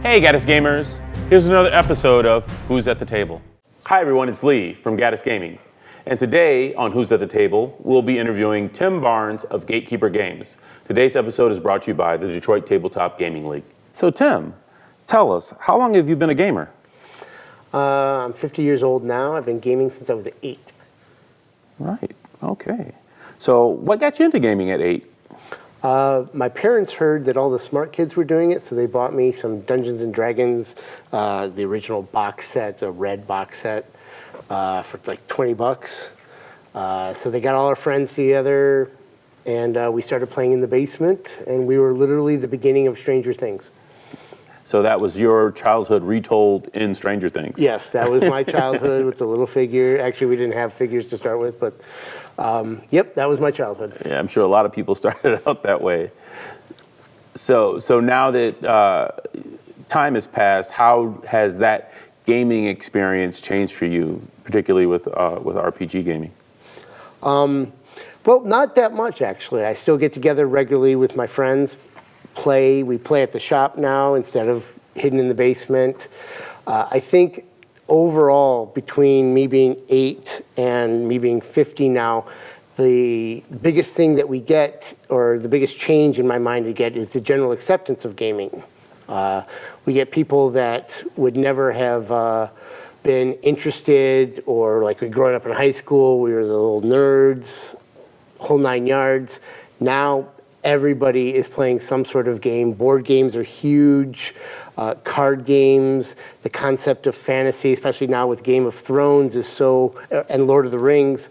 Hey Gaddis gamers, here's another episode of Who's at the Table. Hi everyone, it's Lee from Gaddis Gaming. And today on Who's at the Table, we'll be interviewing Tim Barnes of Gatekeeper Games. Today's episode is brought to you by the Detroit Tabletop Gaming League. So Tim, tell us, how long have you been a gamer? I'm 50 years old now. I've been gaming since I was 8. Right, okay. So what got you into gaming at 8? My parents heard that all the smart kids were doing it, so they bought me some Dungeons & Dragons, the original box set, a red box set, for like 20 bucks. So they got all our friends together, and we started playing in the basement, and we were literally the beginning of Stranger Things. So that was your childhood retold in Stranger Things? Yes, that was my childhood with the little figure. Actually, we didn't have figures to start with, but yep, that was my childhood. Yeah, I'm sure a lot of people started out that way. So now that time has passed, how has that gaming experience changed for you, particularly with RPG gaming? Well, not that much, actually. I still get together regularly with my friends. We play at the shop now instead of hidden in the basement. I think overall, between me being 8 and me being 50 now, the biggest thing that we get, or the biggest change in my mind to get, is the general acceptance of gaming. We get people that would never have been interested, or like growing up in high school, we were the little nerds, whole 9 yards. Now, everybody is playing some sort of game. Board games are huge. Card games, the concept of fantasy, especially now with Game of Thrones, and Lord of the Rings,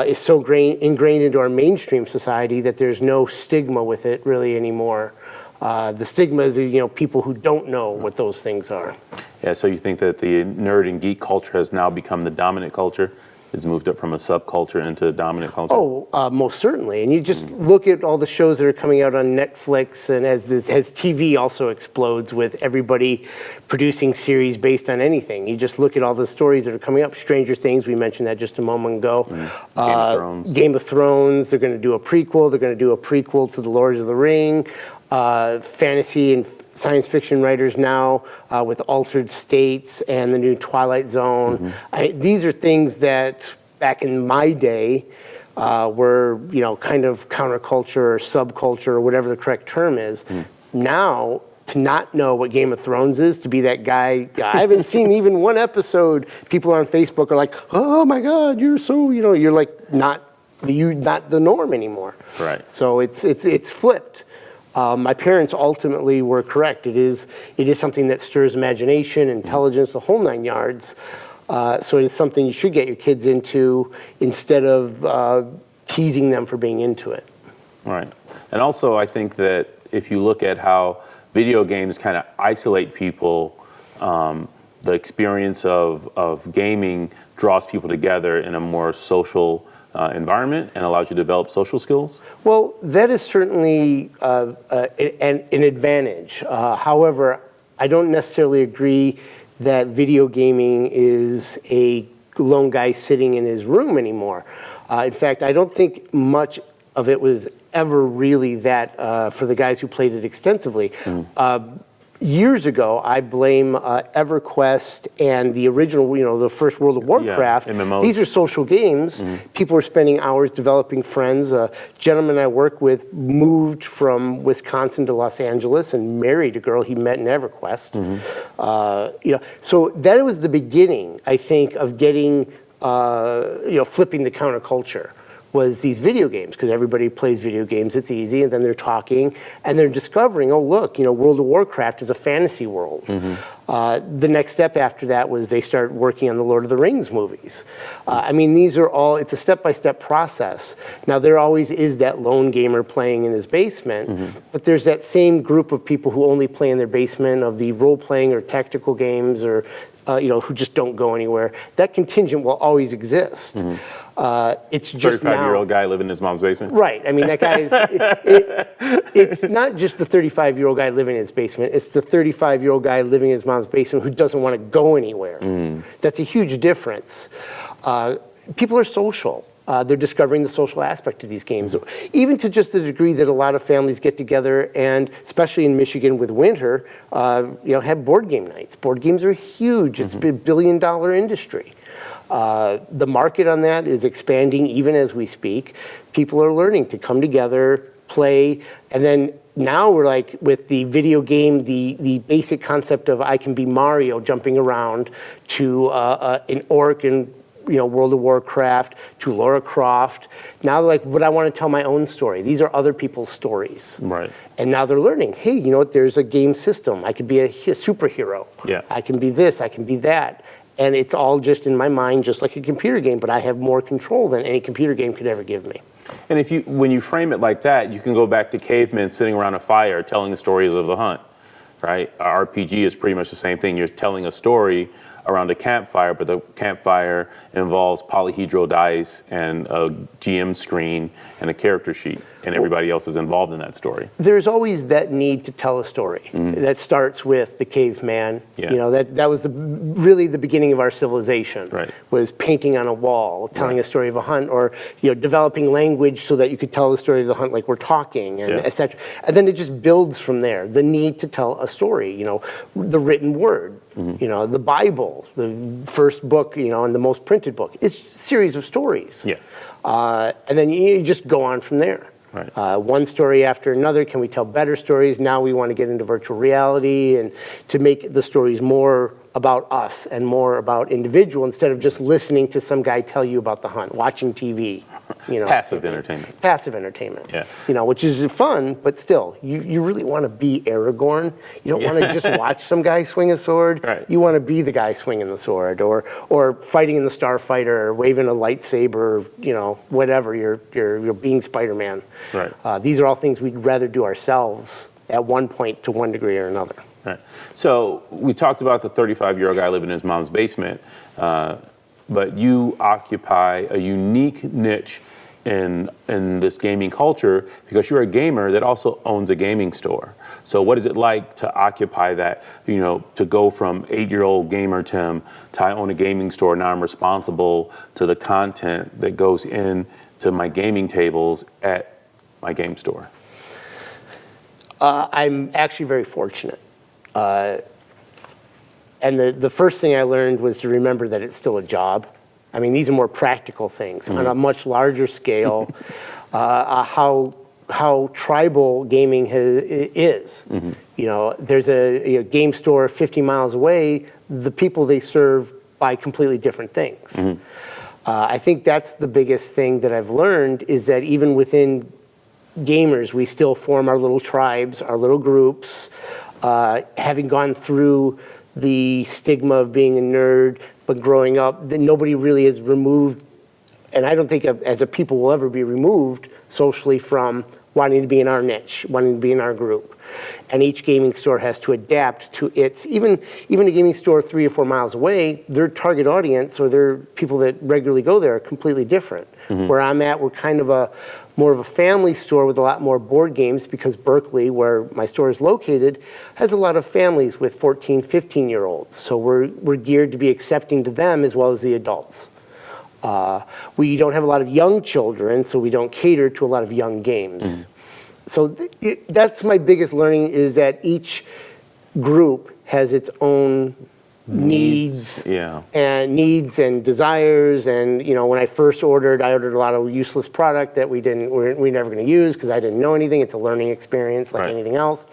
is so ingrained into our mainstream society that there's no stigma with it really anymore. The stigma is, people who don't know what those things are. Yeah, so you think that the nerd and geek culture has now become the dominant culture? It's moved up from a subculture into dominant culture? Oh, most certainly. And you just look at all the shows that are coming out on Netflix, and as TV also explodes with everybody producing series based on anything. You just look at all the stories that are coming up. Stranger Things, we mentioned that just a moment ago. Game of Thrones, they're going to do a prequel. They're going to do a prequel to The Lord of the Ring. Fantasy and science fiction writers now with Altered States and the new Twilight Zone. These are things that back in my day were, kind of counterculture or subculture or whatever the correct term is. Now, to not know what Game of Thrones is, to be that guy, I haven't seen even one episode. People on Facebook are like, oh my God, you're so, you're like not the norm anymore. Right. So it's flipped. My parents ultimately were correct. It is something that stirs imagination, intelligence, the whole 9 yards. So it is something you should get your kids into instead of teasing them for being into it. Right. And also I think that if you look at how video games kind of isolate people, the experience of gaming draws people together in a more social environment and allows you to develop social skills? Well, that is certainly an advantage. However, I don't necessarily agree that video gaming is a lone guy sitting in his room anymore. In fact, I don't think much of it was ever really that for the guys who played it extensively. Years ago, I blame EverQuest and the original, the first World of Warcraft. MMOs. These are social games. People are spending hours developing friends. A gentleman I work with moved from Wisconsin to Los Angeles and married a girl he met in EverQuest. So that was the beginning, I think, of getting, flipping the counterculture. Was these video games, because everybody plays video games, it's easy, and then they're talking, and they're discovering, oh look, World of Warcraft is a fantasy world. The next step after that was they started working on the Lord of the Rings movies. These are all, it's a step-by-step process. Now there always is that lone gamer playing in his basement, but there's that same group of people who only play in their basement of the role-playing or tactical games or who just don't go anywhere. That contingent will always exist. It's just 35-year-old guy living in his mom's basement? Right. That guy is, it's not just the 35-year-old guy living in his basement. It's the 35-year-old guy living in his mom's basement who doesn't want to go anywhere. That's a huge difference. People are social. They're discovering the social aspect of these games, even to just the degree that a lot of families get together and, especially in Michigan with winter, have board game nights. Board games are huge. It's a billion-dollar industry. The market on that is expanding even as we speak. People are learning to come together, play, and then now we're like with the video game, the basic concept of I can be Mario jumping around to an orc and World of Warcraft, to Lara Croft. Now they're like, but I want to tell my own story. These are other people's stories. Right. And now they're learning, hey, you know what, there's a game system. I could be a superhero. Yeah. I can be this, I can be that. And it's all just in my mind, just like a computer game, but I have more control than any computer game could ever give me. And when you frame it like that, you can go back to cavemen sitting around a fire telling the stories of the hunt, right? Our RPG is pretty much the same thing. You're telling a story around a campfire, but the campfire involves polyhedral dice and a GM screen and a character sheet, and everybody else is involved in that story. There's always that need to tell a story. That starts with the caveman. Yeah. That was really the beginning of our civilization. Right. Was painting on a wall, telling a story of a hunt, or developing language so that you could tell the story of the hunt like we're talking, and et cetera. And then it just builds from there. The need to tell a story. The written word. The Bible, the first book, and the most printed book. It's a series of stories. Yeah. And then you just go on from there. Right. One story after another. Can we tell better stories? Now we want to get into virtual reality and to make the stories more about us and more about individual instead of just listening to some guy tell you about the hunt, watching TV. Passive entertainment. Passive entertainment. Yeah. Which is fun, but still, you really want to be Aragorn. You don't want to just watch some guy swing a sword. Right. You want to be the guy swinging the sword, or fighting in the Starfighter, or waving a lightsaber. Whatever. You're being Spider-Man. Right. These are all things we'd rather do ourselves at one point to one degree or another. Right. So we talked about the 35-year-old guy living in his mom's basement, but you occupy a unique niche in this gaming culture because you're a gamer that also owns a gaming store. So what is it like to occupy that, to go from 8-year-old gamer Tim to I own a gaming store, now I'm responsible to the content that goes into my gaming tables at my game store? I'm actually very fortunate. And the first thing I learned was to remember that it's still a job. I mean, these are more practical things. On a much larger scale, how tribal gaming is. There's a game store 50 miles away. The people they serve buy completely different things. I think that's the biggest thing that I've learned is that even within gamers, we still form our little tribes, our little groups. Having gone through the stigma of being a nerd, but growing up, nobody really is removed, and I don't think as a people will ever be removed socially from wanting to be in our niche, wanting to be in our group. And each gaming store has to adapt to its, even a gaming store 3 or 4 miles away, their target audience or their people that regularly go there are completely different. Where I'm at, we're kind of more of a family store with a lot more board games because Berkeley, where my store is located, has a lot of families with 14, 15-year-olds. So we're geared to be accepting to them as well as the adults. We don't have a lot of young children, so we don't cater to a lot of young games. So that's my biggest learning is that each group has its own needs and desires. And when I first ordered, I ordered a lot of useless product that we're never going to use because I didn't know anything. It's a learning experience like anything else.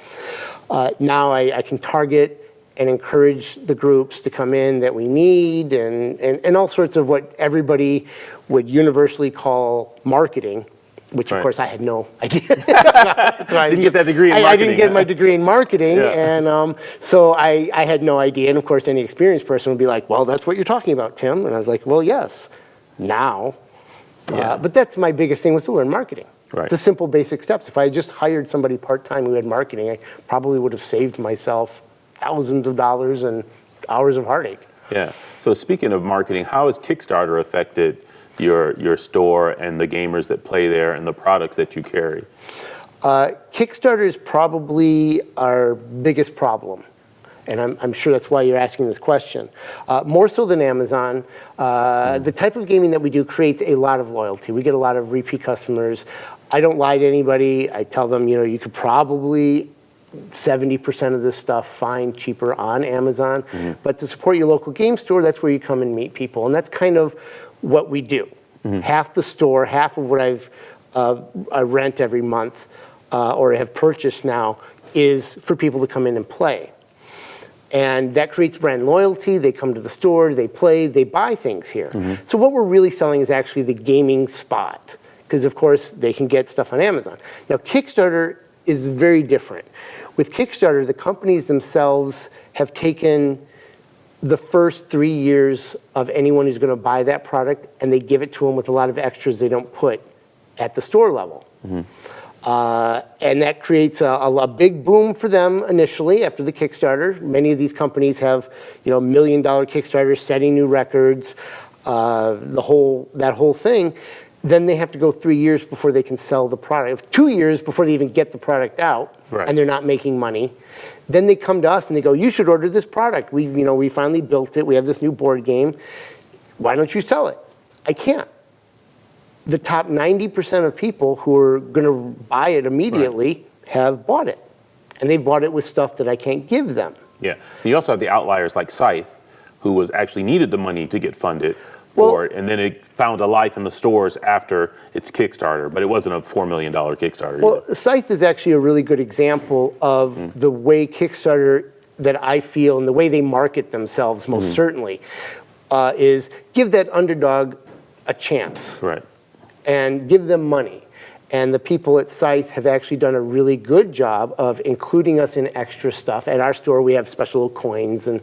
Now I can target and encourage the groups to come in that we need and all sorts of what everybody would universally call marketing, which of course I had no idea. Didn't get that degree in marketing. I didn't get my degree in marketing, and so I had no idea. And of course, any experienced person would be like, well, that's what you're talking about, Tim. And I was like, well, yes, now. But that's my biggest thing was to learn marketing. The simple basic steps. If I had just hired somebody part-time who had marketing, I probably would have saved myself thousands of dollars and hours of heartache. Yeah. So speaking of marketing, how has Kickstarter affected your store and the gamers that play there and the products that you carry? Kickstarter is probably our biggest problem. And I'm sure that's why you're asking this question. More so than Amazon, the type of gaming that we do creates a lot of loyalty. We get a lot of repeat customers. I don't lie to anybody. I tell them, you could probably 70% of this stuff find cheaper on Amazon. But to support your local game store, that's where you come and meet people. And that's kind of what we do. Half the store, half of what I rent every month or have purchased now is for people to come in and play. And that creates brand loyalty. They come to the store, they play, they buy things here. So what we're really selling is actually the gaming spot, because of course they can get stuff on Amazon. Now Kickstarter is very different. With Kickstarter, the companies themselves have taken the first 3 years of anyone who's going to buy that product, and they give it to them with a lot of extras they don't put at the store level. And that creates a big boom for them initially after the Kickstarter. Many of these companies have, $1 million Kickstarters, setting new records, that whole thing. Then they have to go 3 years before they can sell the product. 2 years before they even get the product out, and they're not making money. Then they come to us and they go, you should order this product. We finally built it. We have this new board game. Why don't you sell it? I can't. The top 90% of people who are going to buy it immediately have bought it. And they bought it with stuff that I can't give them. Yeah. You also have the outliers like Scythe, who was actually needed the money to get funded for it, and then it found a life in the stores after its Kickstarter, but it wasn't a $4 million Kickstarter. Well, Scythe is actually a really good example of the way Kickstarter, that I feel, and the way they market themselves most certainly, is give that underdog a chance. And give them money. And the people at Scythe have actually done a really good job of including us in extra stuff. At our store, we have special coins and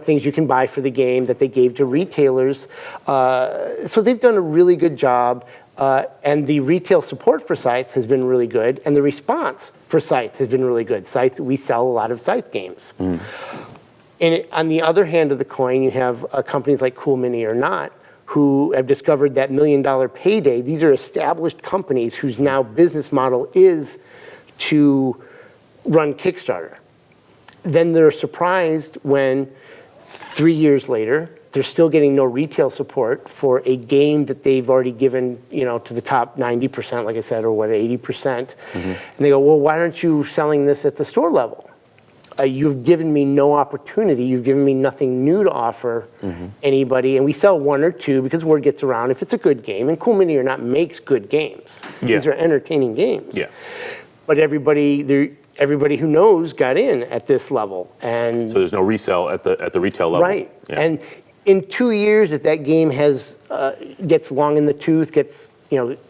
things you can buy for the game that they gave to retailers. So they've done a really good job. And the retail support for Scythe has been really good. And the response for Scythe has been really good. Scythe, we sell a lot of Scythe games. And on the other hand of the coin, you have companies like Cool Mini or Not, who have discovered that $1 million payday. These are established companies whose now business model is to run Kickstarter. Then they're surprised when 3 years later, they're still getting no retail support for a game that they've already given, to the top 90%, like I said, or 80%. And they go, well, why aren't you selling this at the store level? You've given me no opportunity. You've given me nothing new to offer anybody. And we sell one or two because word gets around if it's a good game. And Cool Mini or Not makes good games. These are entertaining games. But everybody who knows got in at this level. And so there's no resale at the retail level. And in 2 years, if that game gets long in the tooth,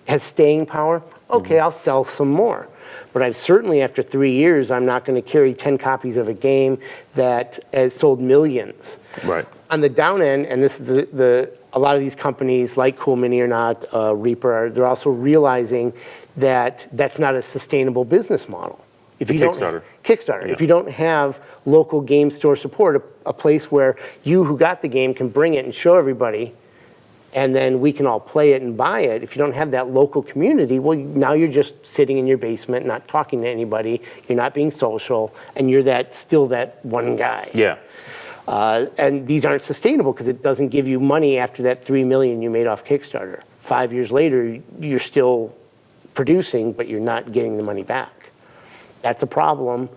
has staying power, okay, I'll sell some more. But I've certainly, after 3 years, I'm not going to carry 10 copies of a game that has sold millions. On the down end, and this is a lot of these companies like Cool Mini or Not, Reaper, they're also realizing that that's not a sustainable business model. If you Kickstarter. If you don't have local game store support, a place where you who got the game can bring it and show everybody, and then we can all play it and buy it. If you don't have that local community, well, now you're just sitting in your basement, not talking to anybody. You're not being social, and you're still that one guy. And these aren't sustainable because it doesn't give you money after that $3 million you made off Kickstarter. 5 years later, you're still producing, but you're not getting the money back. That's a problem.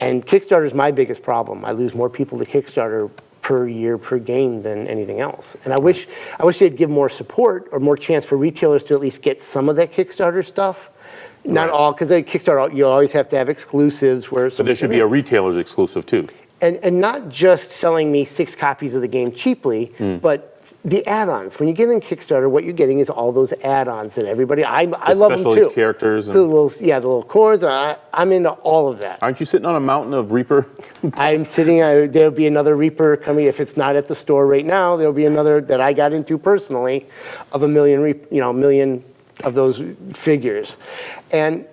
And Kickstarter is my biggest problem. I lose more people to Kickstarter per year per game than anything else. And I wish they'd give more support or more chance for retailers to at least get some of that Kickstarter stuff. Not all, because at Kickstarter you always have to have exclusives. So there should be a retailer's exclusive too. And not just selling me 6 copies of the game cheaply, but the add-ons. When you get in Kickstarter, what you're getting is all those add-ons that everybody, I love them too. Special characters. The little chords, I'm into all of that. Aren't you sitting on a mountain of Reaper? I'm sitting, there'll be another Reaper coming. If it's not at the store right now, there'll be another that I got into personally of a million of those figures. And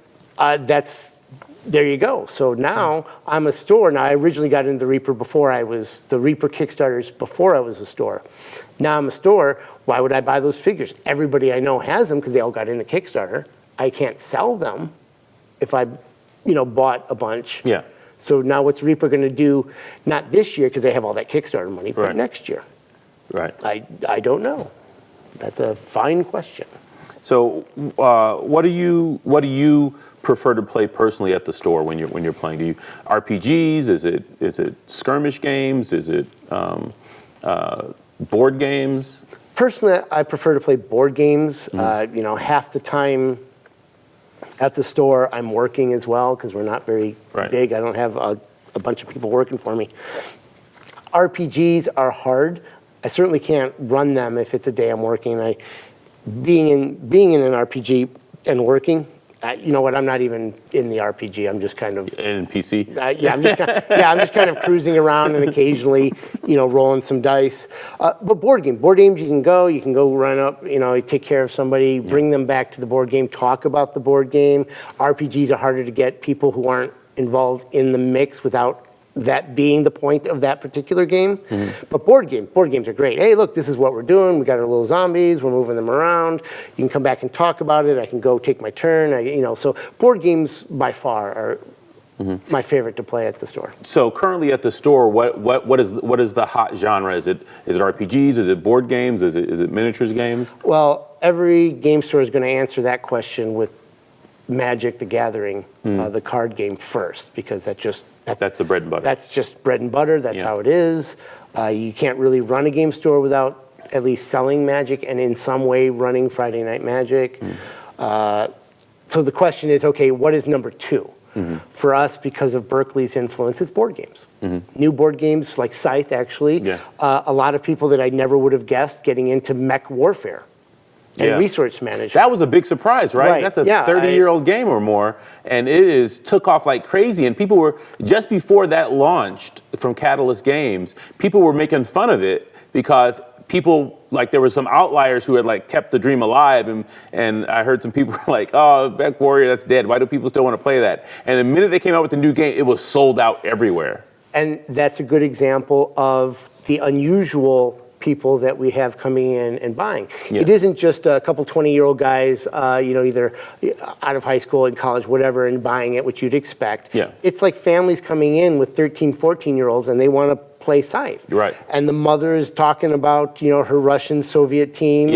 there you go. So now I'm a store. Now I originally got into the Reaper the Reaper Kickstarters before I was a store. Now I'm a store. Why would I buy those figures? Everybody I know has them because they all got into Kickstarter. I can't sell them if I, bought a bunch. So now what's Reaper going to do, not this year because they have all that Kickstarter money, but Right. next year? Right. I don't know. That's a fine question. So, what do you prefer to play personally at the store when you're playing? Do you RPGs? Is it skirmish games? Is it board games? Personally, I prefer to play board games. Half the time at the store, I'm working as well because we're not very big. I don't have a bunch of people working for me. RPGs are hard. I certainly can't run them if it's a day I'm working. Being in an RPG and working, you know what? I'm not even in the RPG. I'm just kind of in PC. I'm just kind of cruising around and occasionally, rolling some dice. But board games, you can go run up, take care of somebody, bring them back to the board game, talk about the board game. RPGs are harder to get people who aren't involved in the mix without that being the point of that particular game. But board games are great. Hey, look, this is what we're doing. We got our little zombies. We're moving them around. You can come back and talk about it. I can go take my turn. So board games by far are my favorite to play at the store. So currently at the store, what is the hot genre? Is it RPGs? Is it board games? Is it miniatures games? Well, every game store is going to answer that question with Magic: The Gathering, the card game first, because that's the bread and butter. That's just bread and butter. That's how it is. You can't really run a game store without at least selling Magic and in some way running Friday Night Magic. So the question is, okay, what is number two? For us, because of Berkeley's influence, it's board games. New board games like Scythe, actually. A lot of people that I never would have guessed getting into mech warfare and resource management. That was a big surprise, right? That's a 30-year-old game or more, and it took off like crazy. And people were, just before that launched from Catalyst Games, people were making fun of it because people, there were some outliers who had kept the dream alive, and I heard some people were like, oh, Mech Warrior, that's dead. Why do people still want to play that? And the minute they came out with the new game, it was sold out everywhere. And that's a good example of the unusual people that we have coming in and buying. It isn't just a couple 20-year-old guys, either out of high school and college, whatever, and buying it, which you'd expect. It's like families coming in with 13, 14-year-olds, and they want to play Scythe. Right. And the mother is talking about, her Russian Soviet team,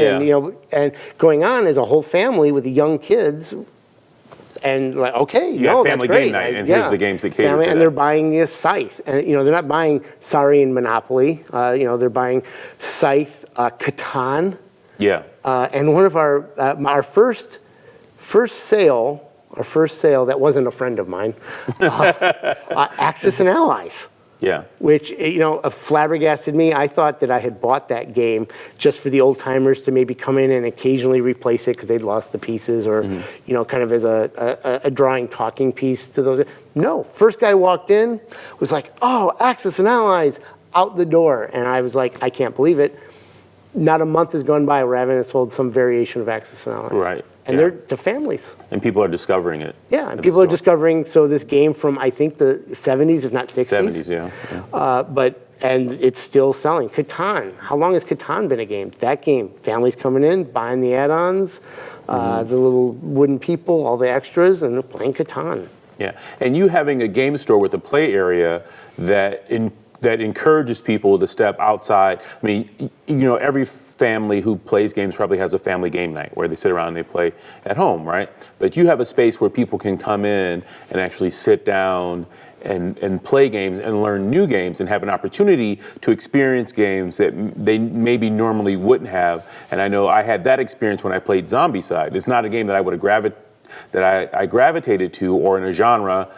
and going on as a whole family with the young kids. And family game night, and here's the games that cater to that. And they're buying this Scythe, and they're not buying Sorry and Monopoly. They're buying Scythe, Catan. And one of our first sale that wasn't a friend of mine, Axis and Allies. Which, flabbergasted me. I thought that I had bought that game just for the old timers to maybe come in and occasionally replace it because they'd lost the pieces or, kind of as a drawing talking piece to those. No, first guy walked in, was like, oh, Axis and Allies, out the door. And I was like, I can't believe it. Not a month has gone by where I haven't sold some variation of Axis and Allies. Right. And they're to families. And people are discovering it. Yeah, and people are discovering, this game from, I think, the 70s, if not 60s. 70s, and it's still selling. Catan, how long has Catan been a game? That game, families coming in, buying the add-ons, the little wooden people, all the extras, and playing Catan. Yeah, and you having a game store with a play area that encourages people to step outside. I mean, every family who plays games probably has a family game night where they sit around and they play at home, right? But you have a space where people can come in and actually sit down and play games and learn new games and have an opportunity to experience games that they maybe normally wouldn't have. And I know I had that experience when I played Zombicide. It's not a game that I would have I gravitated to, or in a genre.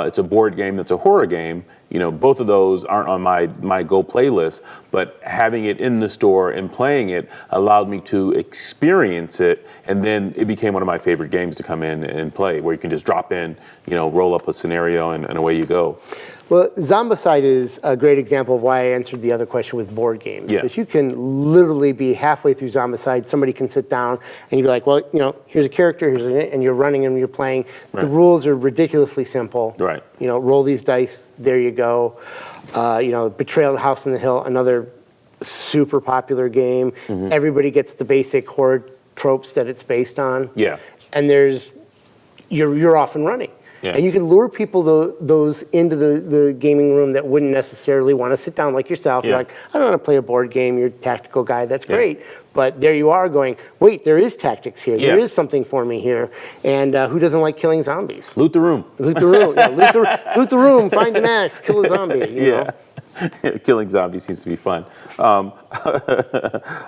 It's a board game that's a horror game. Both of those aren't on my go playlist, but having it in the store and playing it allowed me to experience it, and then it became one of my favorite games to come in and play, where you can just drop in, roll up a scenario, and away you go. Well, Zombicide is a great example of why I answered the other question with board games. Because you can literally be halfway through Zombicide, somebody can sit down, and you'd be like, well, here's a character, and you're running and you're playing. The rules are ridiculously simple. Right. Roll these dice, there you go. Betrayal at House on the Hill, another super popular game. Everybody gets the basic horde tropes that it's based on. And you're off and running. Yeah. And you can lure people those into the gaming room that wouldn't necessarily want to sit down like yourself. Yeah. You're like, I don't want to play a board game. You're a tactical guy. That's great. But there you are going, wait, there is tactics here. There is something for me here. And who doesn't like killing zombies? Loot the room. Loot the room. Loot the room. Find an axe. Kill a zombie. You know? Killing zombies seems to be fun.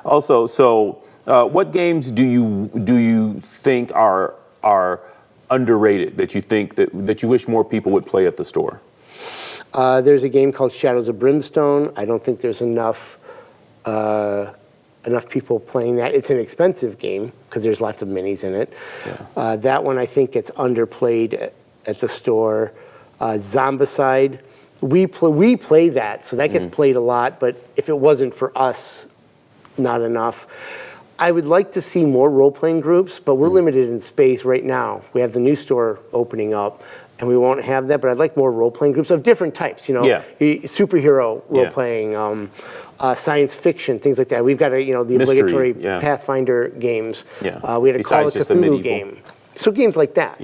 Also, so what games do you think are underrated that you think that you wish more people would play at the store? There's a game called Shadows of Brimstone. I don't think there's enough people playing that. It's an expensive game because there's lots of minis in it. Yeah. That one I think gets underplayed at the store. Zombicide, we play that, so that gets played a lot. But if it wasn't for us, not enough. I would like to see more role-playing groups, but we're limited in space right now. We have the new store opening up, and we won't have that, but I'd like more role-playing groups of different types, superhero role-playing, science fiction, things like that. We've got the obligatory Pathfinder games. Yeah. We had a Call of Cthulhu game. So games like that.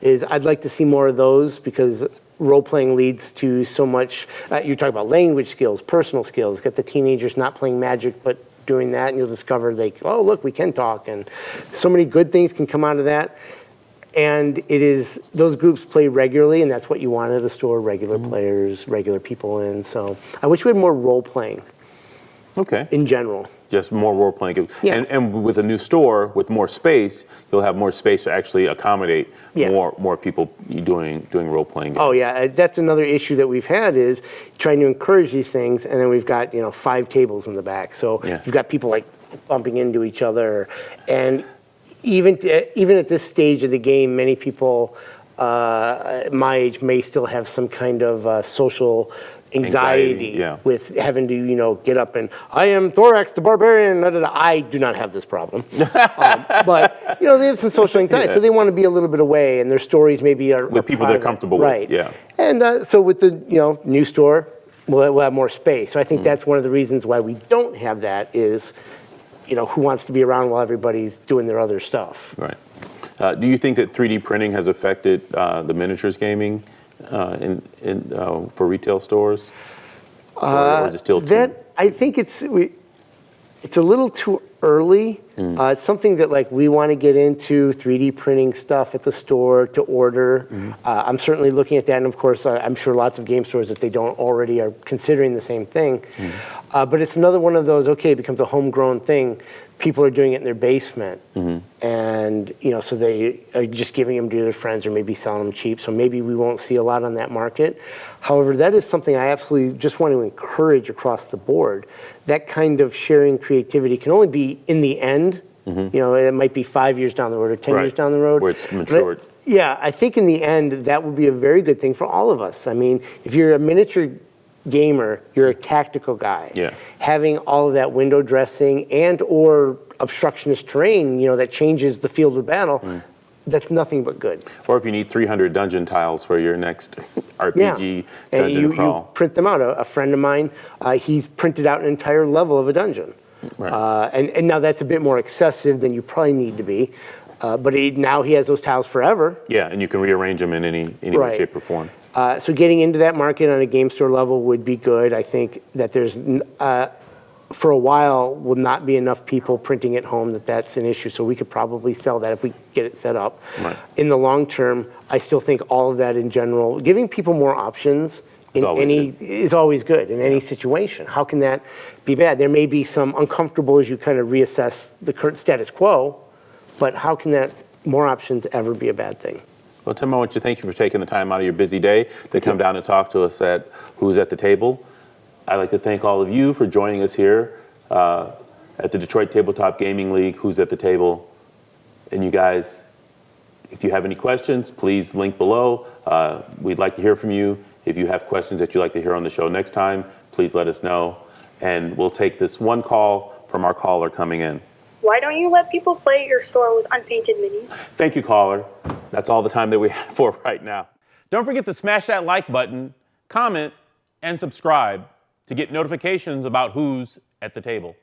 I'd like to see more of those because role-playing leads to so much. You talk about language skills, personal skills, get the teenagers not playing Magic, but doing that, and you'll discover oh, look, we can talk, and so many good things can come out of that. And those groups play regularly, and that's what you want at a store, regular players, regular people in. So I wish we had more role-playing in general. Just more role-playing. Yeah. And with a new store, with more space, you'll have more space to actually accommodate more people doing role-playing games. Oh, yeah. That's another issue that we've had is trying to encourage these things, and then we've got, 5 tables in the back. So you've got people, bumping into each other. And even at this stage of the game, many people my age may still have some kind of social anxiety with having to, get up and, I am Thorax the Barbarian. I do not have this problem. But, they have some social anxiety, so they want to be a little bit away, and their stories maybe are with people they're comfortable with. Yeah. And so with the, new store, we'll have more space. So I think that's one of the reasons why we don't have that is, who wants to be around while everybody's doing their other stuff. Right. Do you think that 3D printing has affected the miniatures gaming for retail stores? Or is it still too? I think it's a little too early. It's something that we want to get into, 3D printing stuff at the store to order. I'm certainly looking at that, and of course, I'm sure lots of game stores, if they don't already, are considering the same thing. But it's another one of those, it becomes a homegrown thing. People are doing it in their basement, and so they are just giving them to their friends or maybe selling them cheap. So maybe we won't see a lot on that market. However, that is something I absolutely just want to encourage across the board. That kind of sharing creativity can only be in the end. It might be 5 years down the road or 10 years down the road. Where it's matured. I think in the end that would be a very good thing for all of us. I mean, if you're a miniature gamer, you're a tactical guy. Having all of that window dressing and or obstructionist terrain, that changes the field of battle, that's nothing but good. Or if you need 300 dungeon tiles for your next RPG dungeon crawl. You print them out. A friend of mine, he's printed out an entire level of a dungeon. Right. And now that's a bit more excessive than you probably need to be. But now he has those tiles forever. Yeah, and you can rearrange them in any way, shape, or form. So getting into that market on a game store level would be good. I think that there's, for a while, will not be enough people printing at home that's an issue. So we could probably sell that if we get it set up. Right. In the long term, I still think all of that in general, giving people more options is always good in any situation. How can that be bad? There may be some uncomfortable as you kind of reassess the current status quo, but how can that more options ever be a bad thing? Well, Tim, I want to thank you for taking the time out of your busy day to come down and talk to us at Who's at the Table. I'd like to thank all of you for joining us here at the Detroit Tabletop Gaming League, Who's at the Table. And you guys, if you have any questions, please link below. We'd like to hear from you. If you have questions that you'd like to hear on the show next time, please let us know. And we'll take this one call from our caller coming in. Why don't you let people play at your store with unpainted minis? Thank you, caller. That's all the time that we have for right now. Don't forget to smash that like button, comment, and subscribe to get notifications about Who's at the Table.